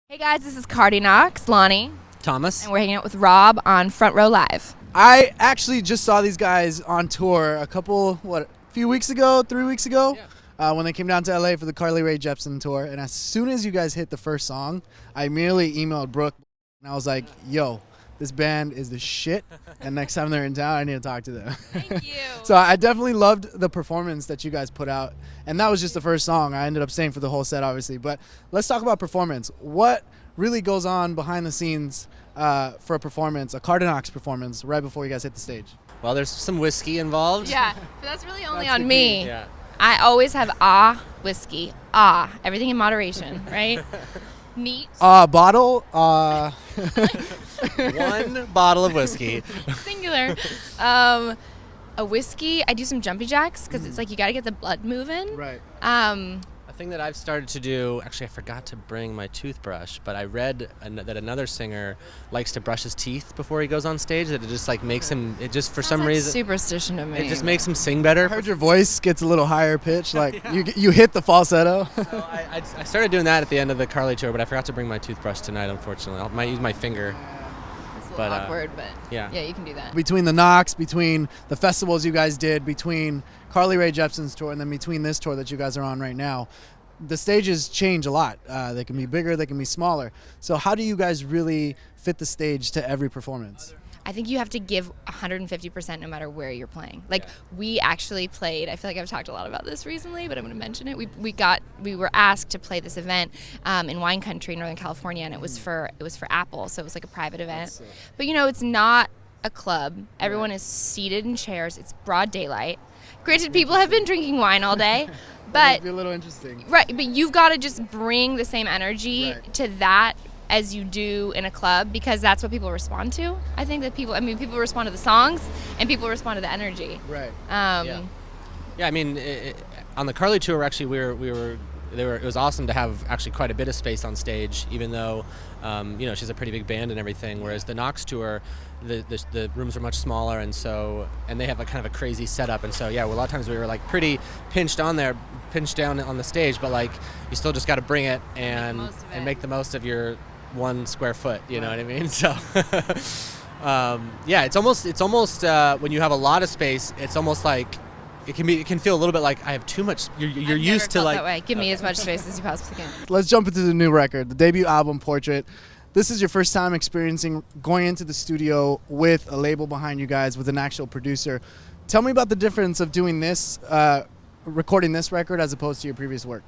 Hey guys, this is Cardiknox, Lonnie, Thomas. and we're hanging out with Rob on Front Row Live. I actually just saw these guys on tour a few weeks ago, 3 weeks ago, when they came down to LA for the Carly Rae Jepsen tour. And as soon as you guys hit the first song, I immediately emailed Brooke, and I was like, yo, this band is the shit, and next time they're in town, I need to talk to them. Thank you. So I definitely loved the performance that you guys put out, and that was just the first song. I ended up staying for the whole set, obviously. But let's talk about performance. What really goes on behind the scenes for a performance, a Cardiknox performance, right before you guys hit the stage? Well, there's some whiskey involved. Yeah, but that's really only That's on the me. Yeah. I always have whiskey, everything in moderation, right? Neat, Bottle, One bottle of whiskey. singular. A whiskey, I do some jumpy jacks because it's like you got to get the blood moving. right. A thing that I've started to do, actually I forgot to bring my toothbrush, but I read that another singer likes to brush his teeth before he goes on stage, that it just like makes him, it just for some Sounds like reason, superstition to me. it just makes him sing I better. heard your voice gets a little higher pitch, like you hit the falsetto. So I started doing that at the end of the Carly tour, but I forgot to bring my toothbrush tonight, unfortunately. I might use my finger. It's a but, little awkward, but yeah. you can do that. Between the Knox, between the festivals you guys did, between Carly Rae Jepsen's tour, and then between this tour that you guys are on right now, the stages change a lot. They can be bigger, they can be smaller. So how do you guys really fit the stage to every performance? I think you have to give 150% no matter where you're playing. Like we actually played, I feel like I've talked a lot about this recently, but I'm going to mention it. We were asked to play this event in wine country, Northern California, and it was for Apple, so it was like a private event. But it's not a club. Everyone is seated in chairs. It's broad daylight. Granted, people have been drinking wine all day, That but would be a little interesting. right, but you've got to just bring the same energy Right. to that as you do in a club, because that's what people respond to. I think that people respond to the songs and people respond to the energy. Right. Yeah, I mean, on the Carly tour, actually, it was awesome to have actually quite a bit of space on stage, even though, she's a pretty big band and everything. Whereas the Knox tour, the rooms are much smaller, and they have a kind of a crazy setup, and so a lot of times we were like pretty pinched down on the stage, but like you still just got to bring it and make the most of your 1 square foot. You know what I mean? So. It's almost when you have a lot of space, it's almost like it can feel a little bit like I have too much. You're I've used to never felt like that way. Give me as much space as you possibly can. Let's jump into the new record, the debut album, Portrait. This is your first time experiencing going into the studio with a label behind you guys, with an actual producer. Tell me about the difference of doing this, recording this record as opposed to your previous work.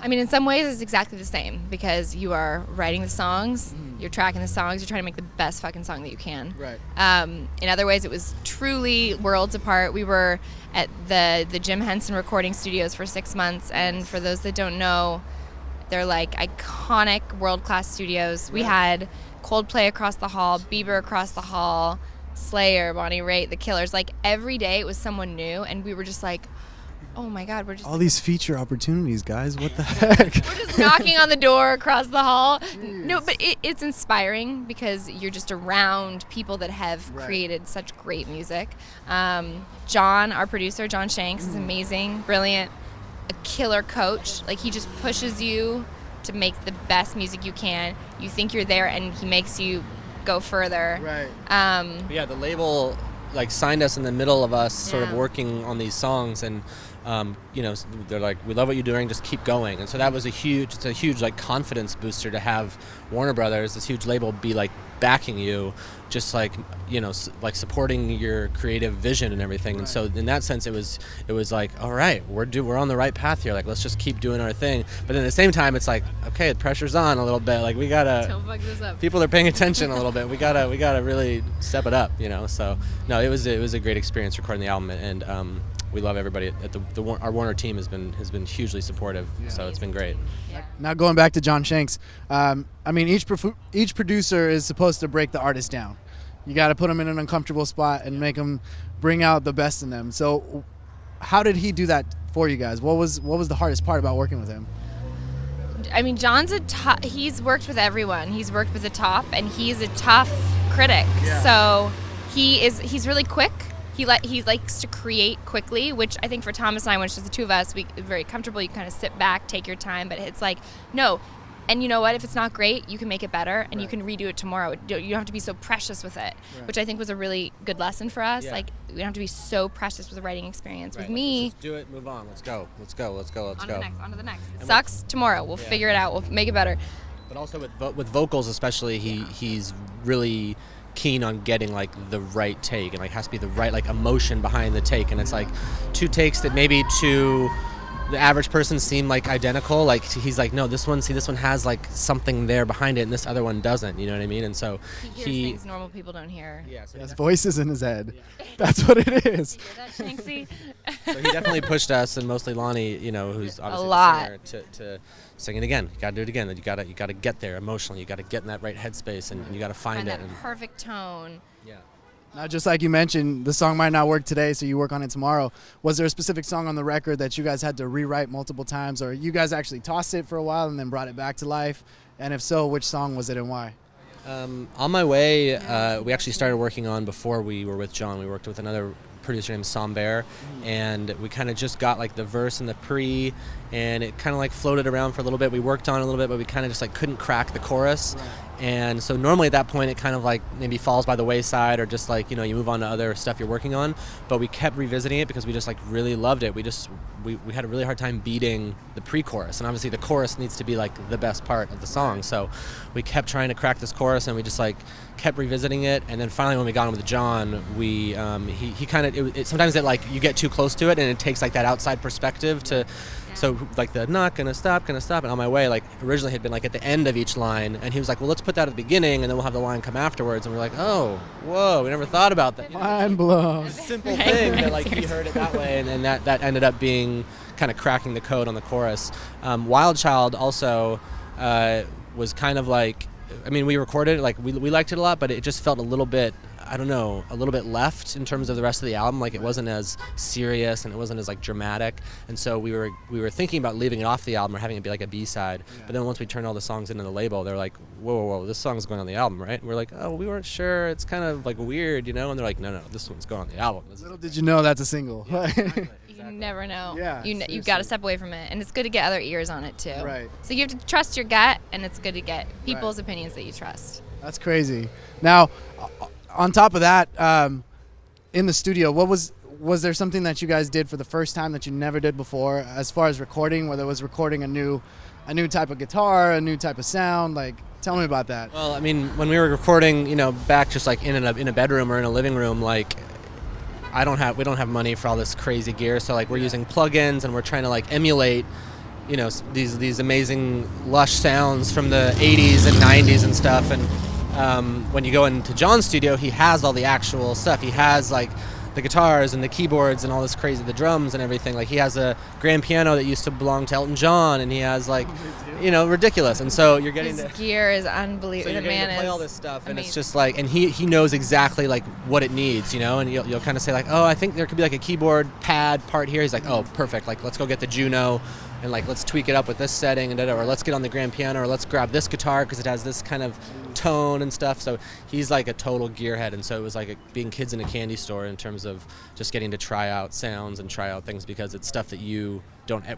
I mean, in some ways, it's exactly the same because you are writing the songs, you're tracking the songs, you're trying to make the best fucking song that you can. Right. In other ways, it was truly worlds apart. We were at the Jim Henson recording studios for 6 months, and for those that don't know, they're like iconic world-class studios. We had Coldplay across the hall, Bieber across the hall, Slayer, Bonnie Raitt, The Killers. Like every day, it was someone new, and we were just like, oh my God, we're just All these feature opportunities, guys. What the heck? we're just knocking on the door across the hall. No, but it's inspiring because you're just around people that have created such great music. John, our producer, John Shanks, is amazing, brilliant, a killer coach. Like he just pushes you to make the best music you can. You think you're there, and he makes you go further. Right. the label like signed us in the middle of us sort of Yeah. working on these songs, and they're like, we love what you're doing, just keep going. And so that was a huge like confidence booster to have Warner Brothers, this huge label, be like backing you, just like like supporting your creative vision and everything. And so in that sense, it was like, all right, we're on the right path here, like let's just keep doing our thing. But then at the same time, it's like, okay, the pressure's on a little bit, like we gotta, Don't fuck this up. people are paying attention a little bit, we gotta really step it up. So no, it was a great experience recording the album, and we love everybody at our Warner team has been hugely supportive, so it's been great. Now going back to John Shanks, I mean each producer is supposed to break the artist down. You got to put them in an uncomfortable spot and make them bring out the best in them. So how did he do that for you guys? What was the hardest part about working with him? I mean, John's he's worked with everyone. He's worked with the top, and he's a tough critic. Yeah. So he's really quick. He likes to create quickly, which I think for Thomas and I, when it's just the two of us, we're very comfortable. You kind of sit back, take your time, but it's like, no, And you know what? If it's not great, you can make it better, and you Right. can redo it tomorrow. You don't have to be so precious with it, which I think was a really good lesson for us. Yeah. Like, we don't have to be so precious with the writing experience. Right, With like, me, let's just do it, move on, let's go. on to the next. It sucks tomorrow. We'll figure it out. We'll make it better. But also with vocals especially, he's really keen on getting like the right take, and like has to be the right like emotion behind the take, and it's like two takes that maybe to the average person seem like identical. Like he's like, no, this one has like something there behind it, and this other one doesn't. You know what I mean? And so He hears things normal people don't hear. yeah, so His voice is in his head. That's what it is. You hear that, Shanksy? So he definitely pushed us, and mostly Lonnie, you know, who's obviously lot. the singer, to sing it again. You gotta do it again. You gotta get there emotionally. You gotta get in that right headspace, and you gotta find Find it. that perfect tone. Yeah. Now, just like you mentioned, the song might not work today, so you work on it tomorrow. Was there a specific song on the record that you guys had to rewrite multiple times, or you guys actually tossed it for a while and then brought it back to life? And if so, which song was it and why? On My Way, we actually started working on before we were with John. We worked with another producer named Somber, and we kind of just got like the verse and the pre, and it kind of like floated around for a little bit. We worked on it a little bit, but we kind of just like couldn't crack the chorus. And so normally at that point it kind of like maybe falls by the wayside, or just like, you know, you move on to other stuff you're working on. But we kept revisiting it because we just like really loved it. We had a really hard time beating the pre-chorus, and obviously the chorus needs to be like the best part of the song. So we kept trying to crack this chorus, and we just like kept revisiting it. And then finally when we got on with John, we he kind of sometimes it like you get too close to it, and it takes like that outside perspective to. So like the not gonna stop, and On My Way like originally had been like at the end of each line, and he was like, well, let's put that at the beginning, and then we'll have the line come afterwards. And we're like, oh, whoa, we never thought about that. Mind blown. Simple thing that like he heard it that way, and then that ended up being kind of cracking the code on the chorus. Wild Child also was kind of like, I mean, we recorded it, like we liked it a lot, but it just felt a little bit, I don't know, a little bit left in terms of the rest of the album. Like it wasn't as serious, and it wasn't as like dramatic, and so we were thinking about leaving it off the album or having it be like a B-side. But then once we turned all the songs into the label, they're like, whoa, this song's going on the album, right? And we're like, oh, we weren't sure. It's kind of like weird, you know? And they're like, no, this one's going on the album. Little did you know that's a single. You never know. Yeah, You've got to step away from it, and it's good to get other ears on it too. Right. So you have to trust your gut, and it's good to get people's opinions that you trust. That's crazy. Now, on top of that, in the studio, was there something that you guys did for the first time that you never did before, as far as recording, whether it was recording a new type of guitar, a new type of sound? Like, tell me about that. Well, I mean, when we were recording, you know, back just like in a bedroom or in a living room, like we don't have money for all this crazy gear, so like we're using plugins, and we're trying to like emulate, you know, these amazing lush sounds from the 80s and 90s and stuff. And when you go into John's studio, he has all the actual stuff. He has like the guitars and the keyboards and all this crazy, the drums and everything. Like he has a grand piano that used to belong to Elton John, and he has like, you know, ridiculous. And so you're getting His gear is unbelievable. so you're The getting man to play is all this stuff, and amazing. it's just like, and he knows exactly like what it needs, you know. And you'll kind of say like, oh, I think there could be like a keyboard pad part here. He's like, oh, perfect. Like let's go get the Juno, and like let's tweak it up with this setting, and or let's get on the grand piano, or let's grab this guitar because it has this kind of tone and stuff. So he's like a total gearhead, and so it was like being kids in a candy store in terms of just getting to try out sounds and try out things, because it's stuff that you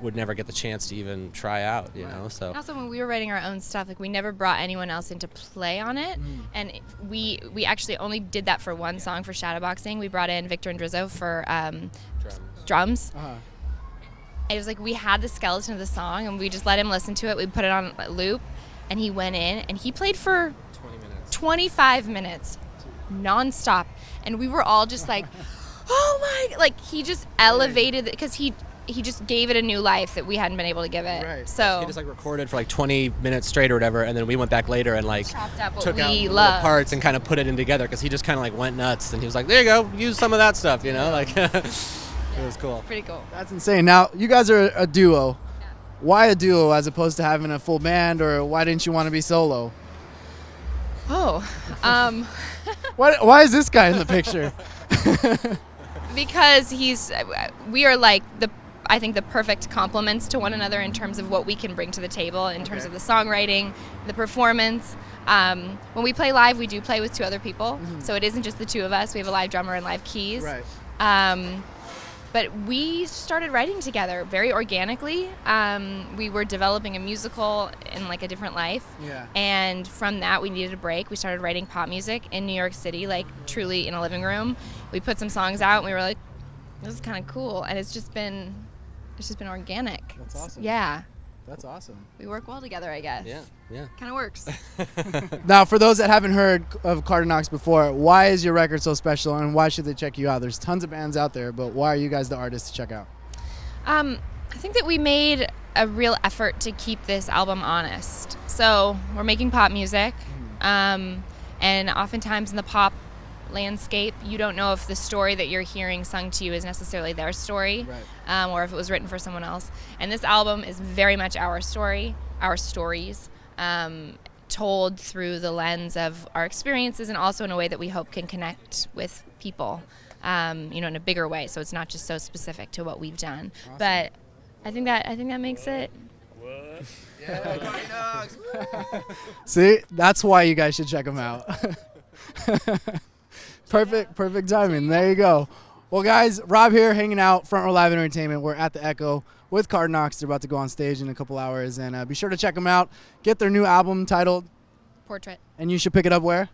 would never get the chance to even try out, you know. So also, when we were writing our own stuff, like we never brought anyone else in to play on it, and we actually only did that for one song for Shadowboxing. We brought in Victor and Drizzo for drums. It was like we had the skeleton of the song, and we just let him listen to it. We put it on loop, and he went in, and he played for 25 minutes nonstop, and we were all just like, oh my, like he just elevated it, because he just gave it a new life that we hadn't been able to give it. Right. So he just like recorded for like 20 minutes straight or whatever, and then we went back later and like chopped up what took out we the love. little parts and kind of put it in together, because he just kind of like went nuts, and he was like, there you go, use some of that stuff, you know, like it was cool. Pretty cool. That's insane. Now, you guys are a duo. Why a duo as opposed to having a full band, or why didn't you want to be solo? Oh, Why is this guy in the picture? because we are like I think the perfect complements to one another in terms of what we can bring to the table, in terms of the songwriting, the performance. When we play live, we do play with two other people, so it isn't just the two of us. We have a live drummer and live keys. Right. But we started writing together very organically. We were developing a musical in like a different life. Yeah. And from that, we needed a break. We started writing pop music in New York City, like truly in a living room. We put some songs out and we were like, this is kind of cool. And it's just been organic. That's awesome. Yeah. That's awesome. We work well together, I guess. Yeah. Kind of works. Now, for those that haven't heard of Cardiknox before, why is your record so special and why should they check you out? There's tons of bands out there, but why are you guys the artists to check out? I think that we made a real effort to keep this album honest. So we're making pop music, and oftentimes in the pop landscape, you don't know if the story that you're hearing sung to you is necessarily their story, or if it was written for someone else. And this album is very much our story, our stories, told through the lens of our experiences, and also in a way that we hope can connect with people, in a bigger way. So it's not just so specific to what we've done. Awesome. But I think that makes it. What? Yeah, see, that's why you guys should check them out. Perfect timing. There you go. Well, guys, Rob here hanging out, Front Row Live Entertainment. We're at the Echo with Cardiknox. They're about to go on stage in a couple hours, and be sure to check them out. Get their new album titled Portrait. And you should pick it up where?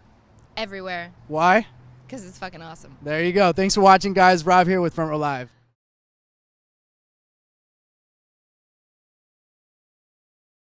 Everywhere. Why? Because it's fucking awesome. There you go. Thanks for watching, guys. Rob here with Front Row Live.